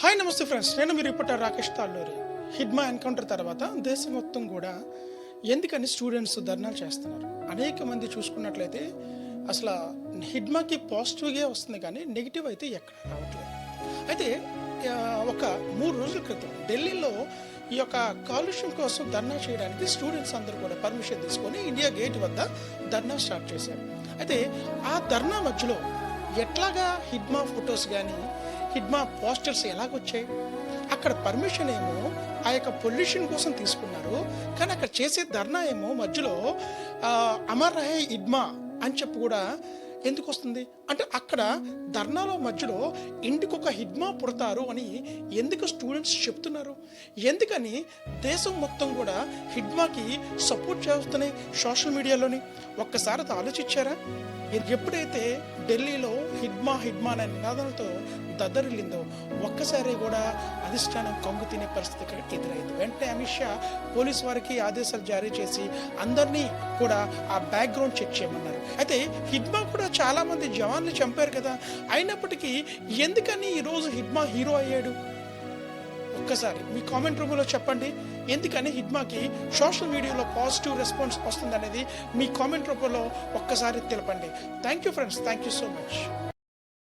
Hi నమస్తే friends, నేను మీ reporter Rakesh Talluri. Hidma encounter తర్వాత దేశం మొత్తం కూడా ఎందుకని స్టూడెంట్స్ ధర్నాలు చేస్తున్నారు. అనేక మంది చూసుకున్నట్లయితే అసలు హిడ్మాకి పాజిటివ్గా వస్తుంది కానీ నెగిటివ్ అయితే ఎక్కడ రావట్లేదు. అయితే ఒక 3 రోజుల క్రితం ఢిల్లీలో ఈ యొక్క కాలుష్యం కోసం ధర్నా చేయడానికి స్టూడెంట్స్ అందరూ కూడా పర్మిషన్ తీసుకొని ఇండియా గేట్ వద్ద ధర్నా స్టార్ట్ చేశారు. అయితే ఆ ధర్నా మధ్యలో ఎట్లాగా హిడ్మా ఫొటోస్ కానీ హిడ్మా పోస్టర్స్ ఎలాగొచ్చాయి, అక్కడ పర్మిషన్ ఏమో ఆ యొక్క పొల్యూషన్ కోసం తీసుకున్నారు, కానీ అక్కడ చేసే ధర్నా ఏమో మధ్యలో అమర్ రహే హిడ్మా అని చెప్పి కూడా ఎందుకు వస్తుంది అంటే అక్కడ ధర్నాలో మధ్యలో ఇంటికొక హిడ్మా పుడతారు అని ఎందుకు స్టూడెంట్స్ చెప్తున్నారు. ఎందుకని దేశం మొత్తం కూడా హిడ్మాకి సపోర్ట్ చేస్తున్నాయి సోషల్ మీడియాలోని ఒక్కసారి అది ఆలోచించారా? ఎప్పుడైతే ఢిల్లీలో హిడ్మా హిడ్మా అనే నినాదాలతో దద్దరిల్లిందో ఒక్కసారి కూడా అధిష్టానం కంగు తినే పరిస్థితి ఇక్కడ ఎదురైంది. వెంటనే అమిత్ షా పోలీస్ వారికి ఆదేశాలు జారీ చేసి అందరినీ కూడా ఆ బ్యాక్గ్రౌండ్ చెక్ చేయమన్నారు. అయితే హిడ్మా కూడా చాలామంది జవాన్లు చంపారు కదా, అయినప్పటికీ ఎందుకని ఈరోజు హిడ్మా హీరో అయ్యాడు? ఒక్కసారి మీ కామెంట్ రూమ్లో చెప్పండి. ఎందుకని హిడ్మాకి సోషల్ మీడియాలో పాజిటివ్ రెస్పాన్స్ వస్తుంది అనేది మీ కామెంట్ రూపంలో ఒక్కసారి తెలపండి. Thank you friends, thank you so much.